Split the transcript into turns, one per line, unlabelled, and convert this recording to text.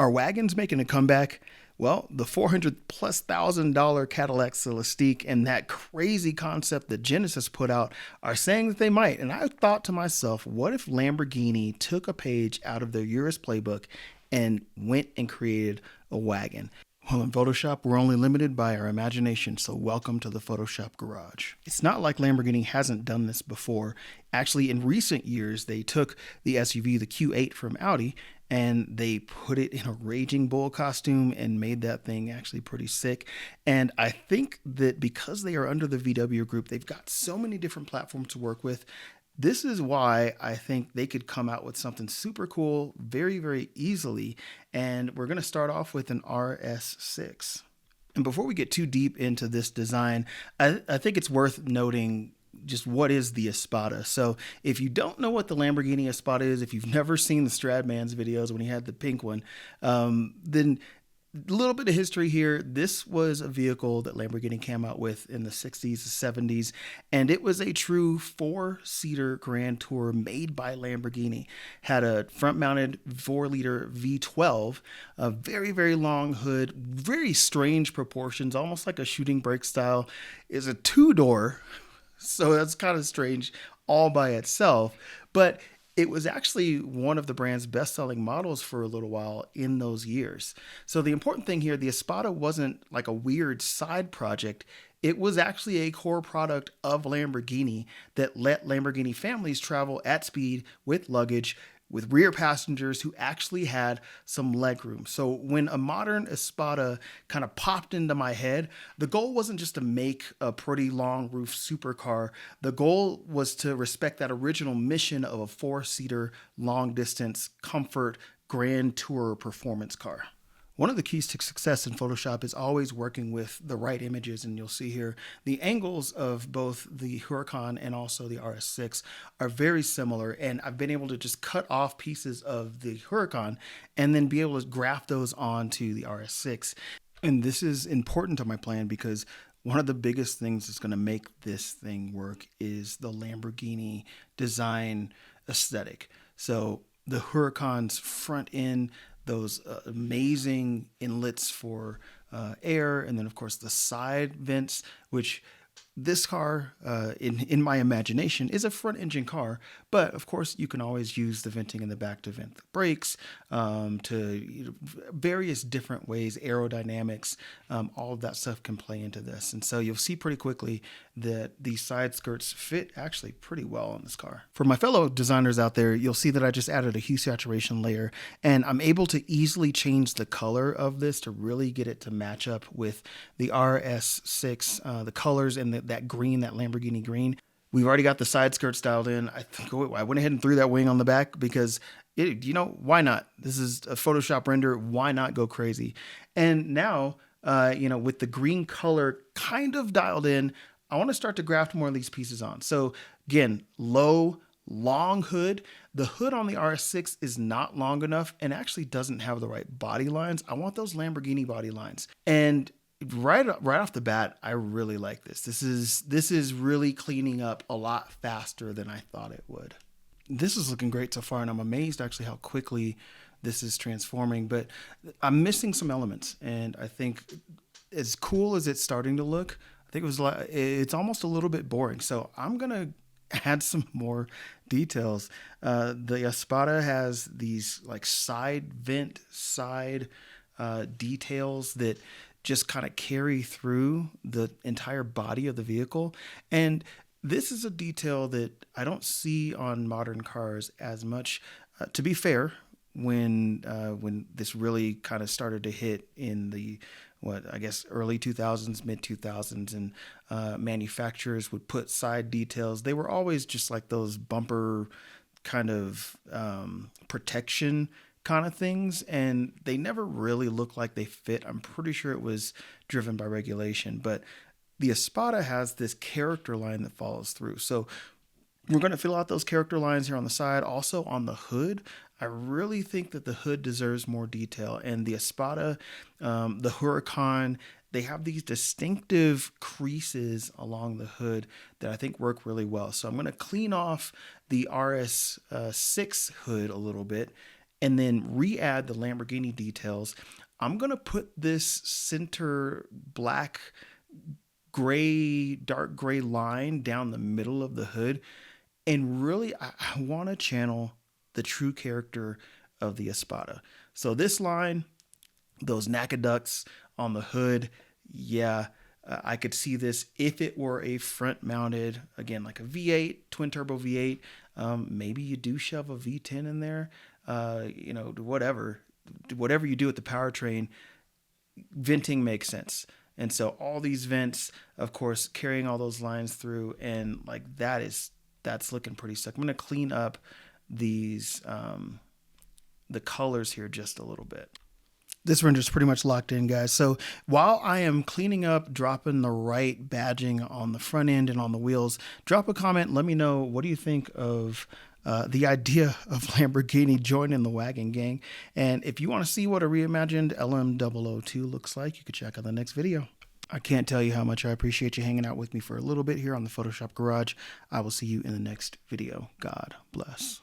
Are wagons making a comeback? Well, the 400 plus $1,000 Cadillac Celestiq and that crazy concept that Genesis put out are saying that they might. And I thought to myself, what if Lamborghini took a page out of their Urus playbook and went and created a wagon? Well, in Photoshop, we're only limited by our imagination, so welcome to the Photoshop garage. It's not like Lamborghini hasn't done this before. Actually, in recent years, they took the SUV, the Q8 from Audi, and they put it in a Raging Bull costume and made that thing actually pretty sick. And I think that because they are under the VW group, they've got so many different platforms to work with. This is why I think they could come out with something super cool very, very easily. And we're going to start off with an RS6. And before we get too deep into this design, I think it's worth noting just what is the Espada. So if you don't know what the Lamborghini Espada is, if you've never seen the Stradman's videos when he had the pink one, then a little bit of history here. This was a vehicle that Lamborghini came out with in the 60s, 70s, and it was a true four-seater Grand Tour made by Lamborghini. Had a front-mounted 4-liter V12, a very, very long hood, very strange proportions, almost like a shooting brake style. Is a two-door, so that's kind of strange all by itself, but it was actually one of the brand's best-selling models for a little while in those years. So the important thing here, the Espada wasn't like a weird side project. It was actually a core product of Lamborghini that let Lamborghini families travel at speed with luggage, with rear passengers who actually had some legroom. So when a modern Espada kind of popped into my head, the goal wasn't just to make a pretty long roof supercar. The goal was to respect that original mission of a four-seater, long-distance, comfort, Grand Tour performance car. One of the keys to success in Photoshop is always working with the right images, and you'll see here the angles of both the Huracan and also the RS6 are very similar, and I've been able to just cut off pieces of the Huracan and then be able to graft those onto the RS6. And this is important to my plan because one of the biggest things that's going to make this thing work is the Lamborghini design aesthetic. So the Huracan's front end, those amazing inlets for air, and then of course the side vents, which this car, in my imagination, is a front engine car, but of course you can always use the venting in the back to vent the brakes, to various different ways, aerodynamics, all of that stuff can play into this. And so you'll see pretty quickly that these side skirts fit actually pretty well on this car. For my fellow designers out there, you'll see that I just added a hue saturation layer, and I'm able to easily change the color of this to really get it to match up with the RS6, the colors and that green, that Lamborghini green. We've already got the side skirts dialed in. I went ahead and threw that wing on the back because why not? This is a Photoshop render. Why not go crazy? And now, with the green color kind of dialed in, I want to start to graft more of these pieces on. So again, low, long hood. The hood on the RS6 is not long enough and actually doesn't have the right body lines. I want those Lamborghini body lines. And right off the bat, I really like this. This is really cleaning up a lot faster than I thought it would. This is looking great so far, and I'm amazed actually how quickly this is transforming, but I'm missing some elements, and I think as cool as it's starting to look, I think it's almost a little bit boring. So I'm gonna add some more details. The Espada has these like side vent, details that just kind of carry through the entire body of the vehicle. And this is a detail that I don't see on modern cars as much. To be fair, when this really kind of started to hit in the early 2000s, mid 2000s, and manufacturers would put side details. They were always just like those bumper kind of protection kind of things, and they never really look like they fit. I'm pretty sure it was driven by regulation, but the Espada has this character line that follows through. So we're going to fill out those character lines here on the side. Also on the hood, I really think that the hood deserves more detail. And the Espada, the Huracan, they have these distinctive creases along the hood that I think work really well. So I'm going to clean off the RS6 hood a little bit and then re-add the Lamborghini details. I'm going to put this center black, gray, dark gray line down the middle of the hood. And really, I want to channel the true character of the Espada. So this line, those NACA ducts on the hood, yeah, I could see this if it were a front mounted, again, like a V8, twin turbo V8. Maybe you do shove a V10 in there, whatever you do with the powertrain, venting makes sense. And so all these vents, of course, carrying all those lines through, and like that's looking pretty sick. I'm gonna clean up these the colors here just a little bit. This render's pretty much locked in, guys. So while I am cleaning up, dropping the right badging on the front end and on the wheels, drop a comment. Let me know, what do you think of the idea of Lamborghini joining the Wagon gang? And if you want to see what a reimagined LM002 looks like, you can check out the next video. I can't tell you how much I appreciate you hanging out with me for a little bit here on the Photoshop Garage. I will see you in the next video. God bless.